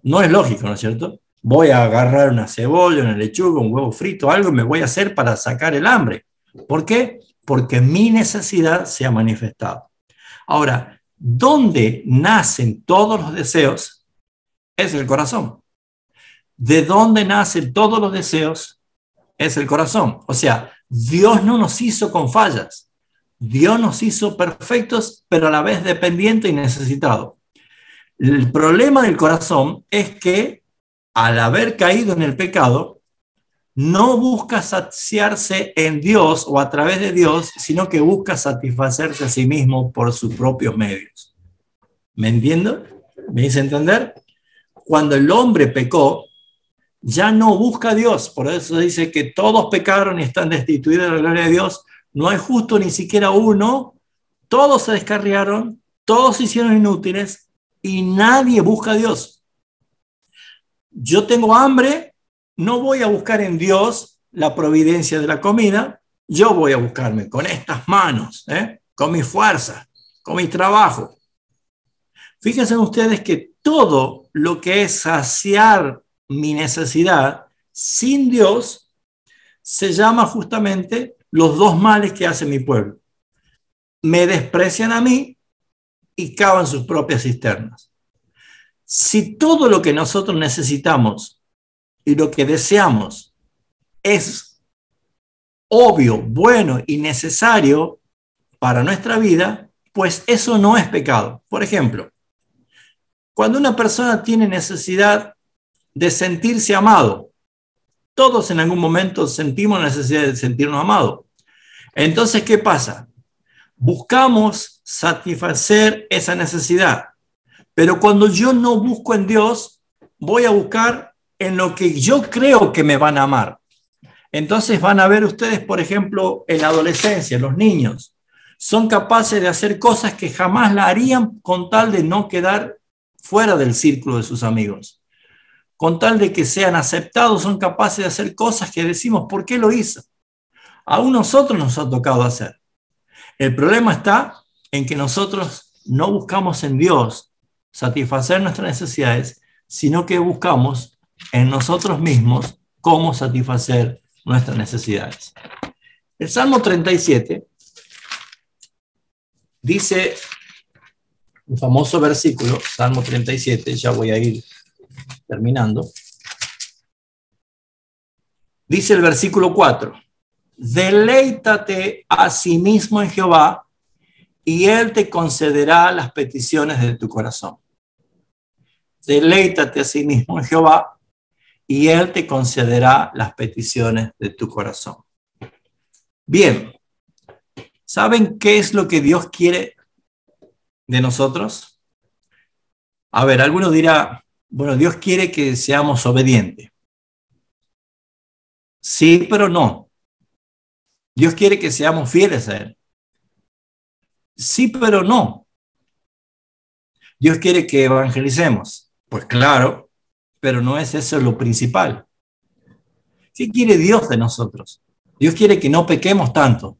No es lógico, ¿no es cierto? Voy a agarrar una cebolla, una lechuga, un huevo frito, algo me voy a hacer para sacar el hambre. ¿Por qué? Porque mi necesidad se ha manifestado. Ahora, ¿dónde nacen todos los deseos? Es el corazón. ¿De dónde nacen todos los deseos? Es el corazón. O sea, Dios no nos hizo con fallas. Dios nos hizo perfectos, pero a la vez dependientes y necesitados. El problema del corazón es que al haber caído en el pecado, no busca saciarse en Dios o a través de Dios, sino que busca satisfacerse a sí mismo por sus propios medios. ¿Me entiendo? ¿Me hice entender? Cuando el hombre pecó, ya no busca a Dios. Por eso dice que todos pecaron y están destituidos de la gloria de Dios. No hay justo ni siquiera uno. Todos se descarriaron, todos se hicieron inútiles y nadie busca a Dios. Yo tengo hambre, no voy a buscar en Dios la providencia de la comida, yo voy a buscarme con estas manos, con mi fuerza, con mi trabajo. Fíjense ustedes que todo lo que es saciar mi necesidad sin Dios se llama justamente los dos males que hace mi pueblo. Me desprecian a mí y cavan sus propias cisternas. Si todo lo que nosotros necesitamos y lo que deseamos es obvio, bueno y necesario para nuestra vida, pues eso no es pecado. Por ejemplo, cuando una persona tiene necesidad de sentirse amado, todos en algún momento sentimos necesidad de sentirnos amados. Entonces, ¿qué pasa? Buscamos satisfacer esa necesidad. Pero cuando yo no busco en Dios, voy a buscar en lo que yo creo que me van a amar. Entonces van a ver ustedes, por ejemplo, en la adolescencia, los niños son capaces de hacer cosas que jamás la harían con tal de no quedar fuera del círculo de sus amigos. Con tal de que sean aceptados, son capaces de hacer cosas que decimos, ¿por qué lo hizo? Aún nosotros nos ha tocado hacer. El problema está en que nosotros no buscamos en Dios satisfacer nuestras necesidades, sino que buscamos en nosotros mismos cómo satisfacer nuestras necesidades. El Salmo 37 dice, un famoso versículo, Salmo 37, ya voy a ir terminando, dice el versículo 4, deleítate a sí mismo en Jehová y Él te concederá las peticiones de tu corazón. Deleítate a sí mismo en Jehová y Él te concederá las peticiones de tu corazón. Bien, ¿Saben qué es lo que Dios quiere de nosotros? A ver, alguno dirá, bueno, Dios quiere que seamos obedientes. Sí, pero no. Dios quiere que seamos fieles a Él. Sí, pero no. Dios quiere que evangelicemos. Pues claro, pero no es eso lo principal. ¿Qué quiere Dios de nosotros? Dios quiere que no pequemos tanto.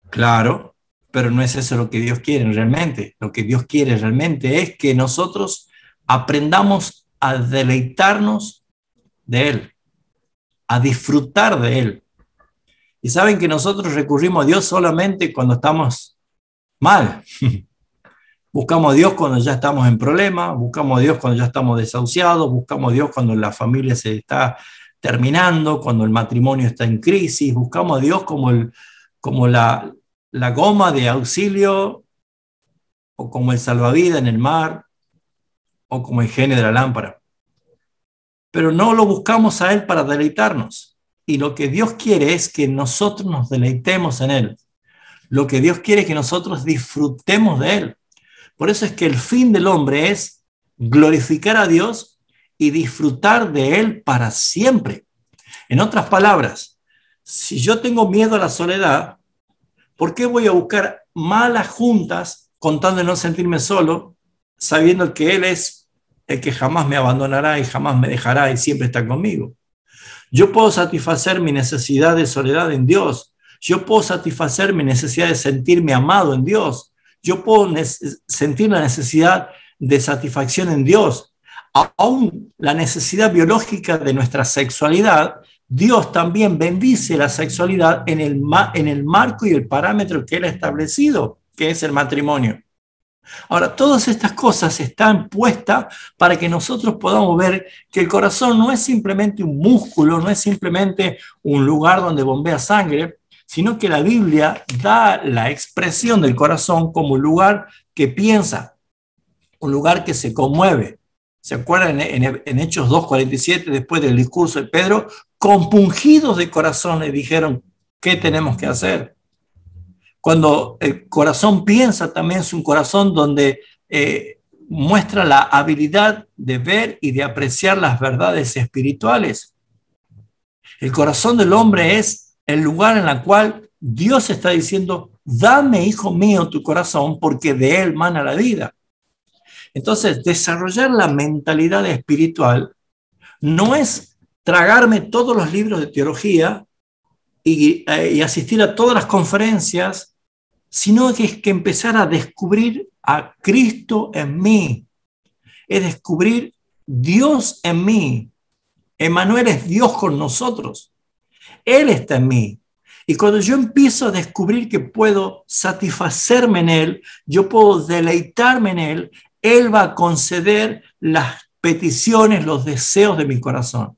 Claro, pero no es eso lo que Dios quiere realmente. Lo que Dios quiere realmente es que nosotros aprendamos a deleitarnos de Él, a disfrutar de Él. Y saben que nosotros recurrimos a Dios solamente cuando estamos mal. Buscamos a Dios cuando ya estamos en problemas, buscamos a Dios cuando ya estamos desahuciados, buscamos a Dios cuando la familia se está terminando, cuando el matrimonio está en crisis, buscamos a Dios como la goma de auxilio o como el salvavidas en el mar o como el genio de la lámpara. Pero no lo buscamos a Él para deleitarnos. Y lo que Dios quiere es que nosotros nos deleitemos en Él. Lo que Dios quiere es que nosotros disfrutemos de Él. Por eso es que el fin del hombre es glorificar a Dios y disfrutar de Él para siempre. En otras palabras, si yo tengo miedo a la soledad, ¿por qué voy a buscar malas juntas contando de no sentirme solo, sabiendo que Él es el que jamás me abandonará y jamás me dejará y siempre está conmigo? Yo puedo satisfacer mi necesidad de soledad en Dios. Yo puedo satisfacer mi necesidad de sentirme amado en Dios. Yo puedo sentir la necesidad de satisfacción en Dios. Aún la necesidad biológica de nuestra sexualidad, Dios también bendice la sexualidad en el marco y el parámetro que Él ha establecido, que es el matrimonio. Ahora, todas estas cosas están puestas para que nosotros podamos ver que el corazón no es simplemente un músculo, no es simplemente un lugar donde bombea sangre, sino que la Biblia da la expresión del corazón como un lugar que piensa, un lugar que se conmueve. ¿Se acuerdan en Hechos 2:47, después del discurso de Pedro? Compungidos de corazón le dijeron, ¿qué tenemos que hacer? Cuando el corazón piensa, también es un corazón donde muestra la habilidad de ver y de apreciar las verdades espirituales. El corazón del hombre es el lugar en el cual Dios está diciendo, dame, hijo mío, tu corazón, porque de él mana la vida. Entonces, desarrollar la mentalidad espiritual no es tragarme todos los libros de teología y asistir a todas las conferencias, sino que es que empezar a descubrir a Cristo en mí, es descubrir Dios en mí. Emmanuel es Dios con nosotros, Él está en mí. Y cuando yo empiezo a descubrir que puedo satisfacerme en Él, yo puedo deleitarme en Él, Él va a conceder las peticiones, los deseos de mi corazón.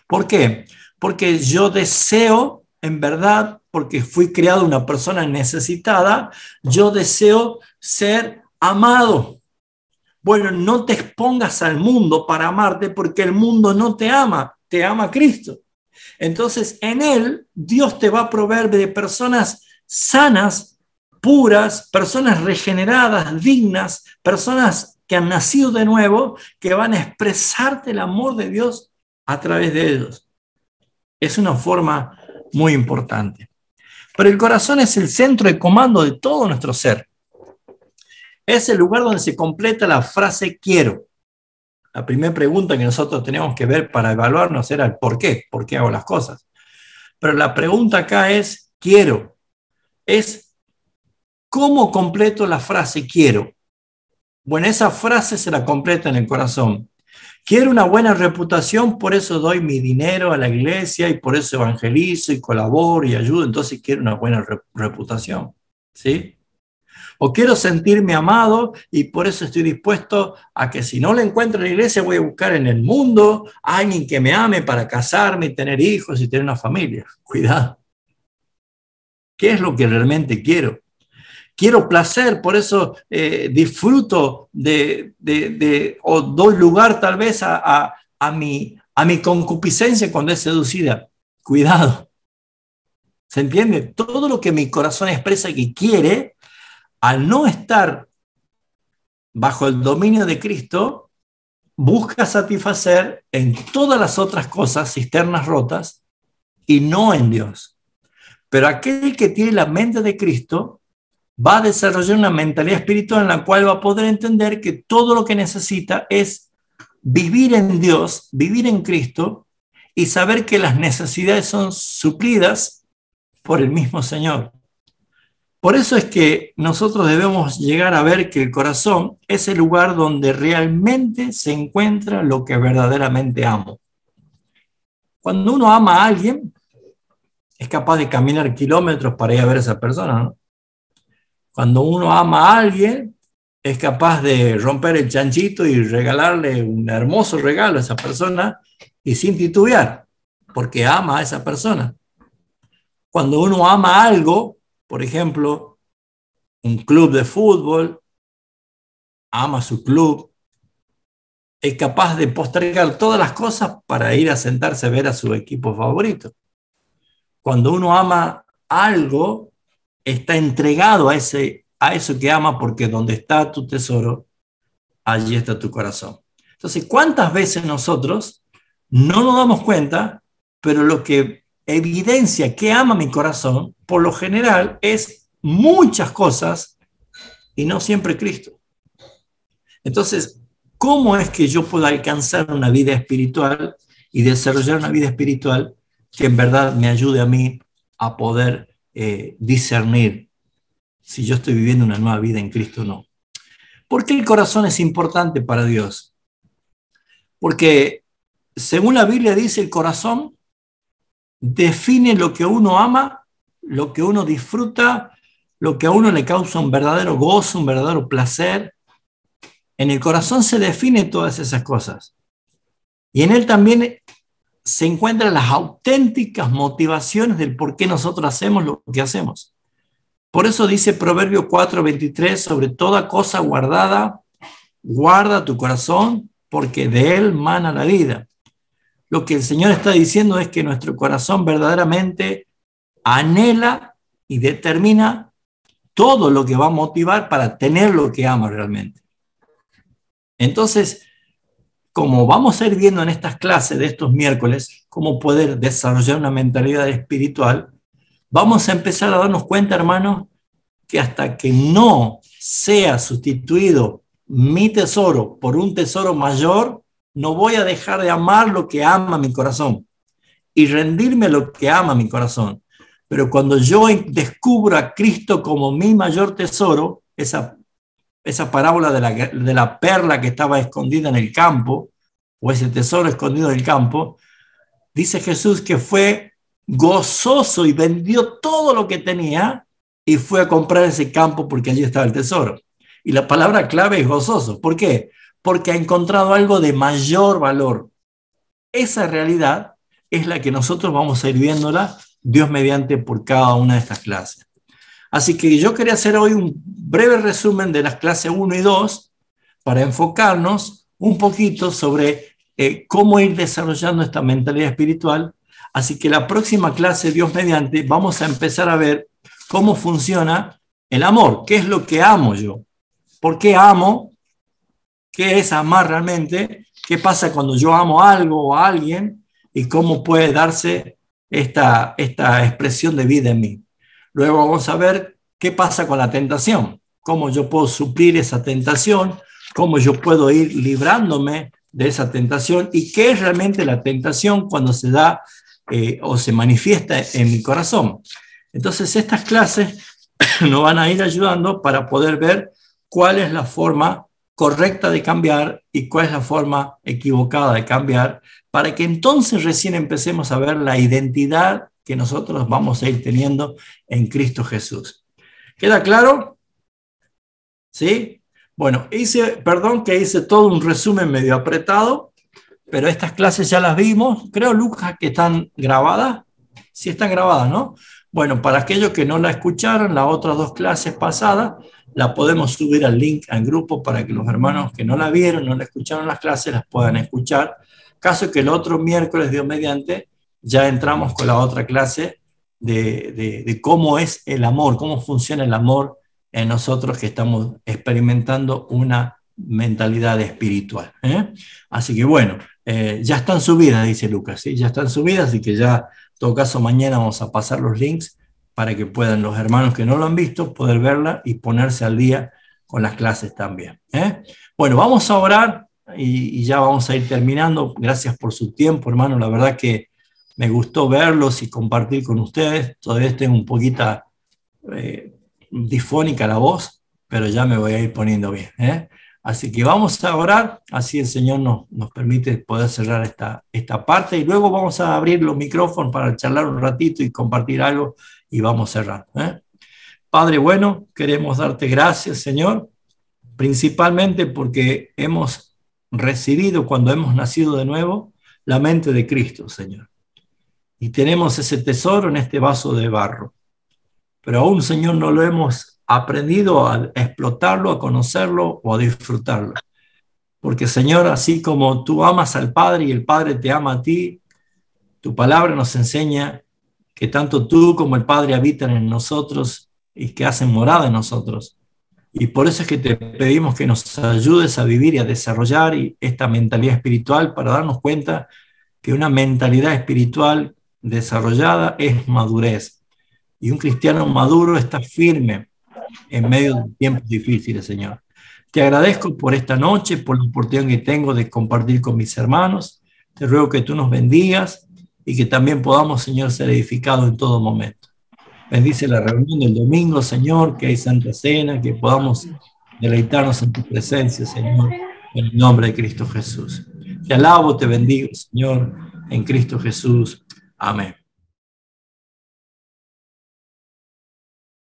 ¿Por qué? Porque yo deseo, en verdad, porque fui creado una persona necesitada, yo deseo ser amado. Bueno, no te expongas al mundo para amarte porque el mundo no te ama Cristo. Entonces, en Él, Dios te va a proveer de personas sanas, puras, personas regeneradas, dignas, personas que han nacido de nuevo, que van a expresarte el amor de Dios a través de ellos. Es una forma muy importante. Pero el corazón es el centro de comando de todo nuestro ser. Es el lugar donde se completa la frase quiero. La primera pregunta que nosotros tenemos que ver para evaluarnos era el por qué hago las cosas. Pero la pregunta acá es quiero. Es ¿cómo completo la frase quiero? Bueno, esa frase se la completa en el corazón. Quiero una buena reputación, por eso doy mi dinero a la iglesia y por eso evangelizo y colaboro y ayudo. Entonces quiero una buena reputación, ¿sí? O quiero sentirme amado y por eso estoy dispuesto a que si no lo encuentro en la iglesia voy a buscar en el mundo a alguien que me ame para casarme y tener hijos y tener una familia. Cuidado. ¿Qué es lo que realmente quiero? Quiero placer, por eso disfruto o doy lugar tal vez a mi concupiscencia cuando es seducida. Cuidado. ¿Se entiende? Todo lo que mi corazón expresa que quiere, al no estar bajo el dominio de Cristo, busca satisfacer en todas las otras cosas, cisternas rotas, y no en Dios. Pero aquel que tiene la mente de Cristo va a desarrollar una mentalidad espiritual en la cual va a poder entender que todo lo que necesita es vivir en Dios, vivir en Cristo y saber que las necesidades son suplidas por el mismo Señor. Por eso es que nosotros debemos llegar a ver que el corazón es el lugar donde realmente se encuentra lo que verdaderamente amo. Cuando uno ama a alguien, es capaz de caminar kilómetros para ir a ver a esa persona, ¿no? Cuando uno ama a alguien, es capaz de romper el chanchito y regalarle un hermoso regalo a esa persona y sin titubear, porque ama a esa persona. Cuando uno ama algo, por ejemplo, un club de fútbol, ama su club, es capaz de postergar todas las cosas para ir a sentarse a ver a su equipo favorito. Cuando uno ama algo, está entregado a eso que ama, porque donde está tu tesoro, allí está tu corazón. Entonces, ¿cuántas veces nosotros no nos damos cuenta, pero lo que evidencia que ama mi corazón, por lo general, es muchas cosas y no siempre Cristo? Entonces, ¿cómo es que yo puedo alcanzar una vida espiritual y desarrollar una vida espiritual que en verdad me ayude a mí a poder discernir si yo estoy viviendo una nueva vida en Cristo o no? ¿Por qué el corazón es importante para Dios? Porque según la Biblia dice, el corazón define lo que uno ama, lo que uno disfruta, lo que a uno le causa un verdadero gozo, un verdadero placer. En el corazón se definen todas esas cosas. Y en él también se encuentran las auténticas motivaciones del por qué nosotros hacemos lo que hacemos. Por eso dice Proverbio 4:23, sobre toda cosa guardada, guarda tu corazón, porque de él mana la vida. Lo que el Señor está diciendo es que nuestro corazón verdaderamente anhela y determina todo lo que va a motivar para tener lo que ama realmente. Entonces, como vamos a ir viendo en estas clases de estos miércoles, cómo poder desarrollar una mentalidad espiritual, vamos a empezar a darnos cuenta, hermanos, que hasta que no sea sustituido mi tesoro por un tesoro mayor, no voy a dejar de amar lo que ama mi corazón y rendirme lo que ama mi corazón. Pero cuando yo descubro a Cristo como mi mayor tesoro, esa parábola de la perla que estaba escondida en el campo, o ese tesoro escondido en el campo, dice Jesús que fue gozoso y vendió todo lo que tenía y fue a comprar ese campo porque allí estaba el tesoro. Y la palabra clave es gozoso. ¿Por qué? Porque ha encontrado algo de mayor valor. Esa realidad es la que nosotros vamos a ir viéndola, Dios mediante, por cada una de estas clases. Así que yo quería hacer hoy un breve resumen de las clases 1 y 2 para enfocarnos un poquito sobre cómo ir desarrollando esta mentalidad espiritual. Así que la próxima clase, Dios mediante, vamos a empezar a ver cómo funciona el amor. ¿Qué es lo que amo yo? ¿Por qué amo? ¿Qué es amar realmente? ¿Qué pasa cuando yo amo algo o a alguien? ¿Y cómo puede darse esta expresión de vida en mí? Luego vamos a ver qué pasa con la tentación, cómo yo puedo suplir esa tentación, cómo yo puedo ir librándome de esa tentación y qué es realmente la tentación cuando se da o se manifiesta en mi corazón. Entonces estas clases nos van a ir ayudando para poder ver cuál es la forma correcta de cambiar y cuál es la forma equivocada de cambiar, para que entonces recién empecemos a ver la identidad que nosotros vamos a ir teniendo en Cristo Jesús. ¿Queda claro? ¿Sí? Bueno, perdón que hice todo un resumen medio apretado, pero estas clases ya las vimos. Creo, Lucas, que están grabadas. Sí están grabadas, ¿no? Bueno, para aquellos que no la escucharon, las otras dos clases pasadas, la podemos subir al link al grupo para que los hermanos que no la vieron, no la escucharon las clases, las puedan escuchar. Caso que el otro miércoles, Dios mediante, ya entramos con la otra clase de cómo es el amor, cómo funciona el amor en nosotros que estamos experimentando una mentalidad espiritual. Así que bueno, ya están subidas, dice Lucas, ¿sí? Ya están subidas, así que ya, en todo caso, mañana vamos a pasar los links para que puedan los hermanos que no lo han visto poder verla y ponerse al día con las clases también. Bueno, vamos a orar y ya vamos a ir terminando. Gracias por su tiempo, hermano. La verdad que me gustó verlos y compartir con ustedes. Todavía tengo un poquito difónica la voz, pero ya me voy a ir poniendo bien. Así que vamos a orar, así el Señor nos permite poder cerrar esta parte y luego vamos a abrir los micrófonos para charlar un ratito y compartir algo y vamos cerrando. Padre bueno, queremos darte gracias, Señor, principalmente porque hemos recibido cuando hemos nacido de nuevo la mente de Cristo, Señor. Y tenemos ese tesoro en este vaso de barro. Pero aún, Señor, no lo hemos aprendido a explotarlo, a conocerlo o a disfrutarlo. Porque, Señor, así como tú amas al Padre y el Padre te ama a ti, tu palabra nos enseña que tanto tú como el Padre habitan en nosotros y que hacen morada en nosotros. Y por eso es que te pedimos que nos ayudes a vivir y a desarrollar esta mentalidad espiritual para darnos cuenta que una mentalidad espiritual desarrollada es madurez. Y un cristiano maduro está firme en medio de tiempos difíciles, Señor. Te agradezco por esta noche, por la oportunidad que tengo de compartir con mis hermanos. Te ruego que tú nos bendigas y que también podamos, Señor, ser edificados en todo momento. Bendice la reunión del domingo, Señor, que hay Santa Cena, que podamos deleitarnos en tu presencia, Señor, en el nombre de Cristo Jesús. Te alabo, te bendigo, Señor, en Cristo Jesús. Amén.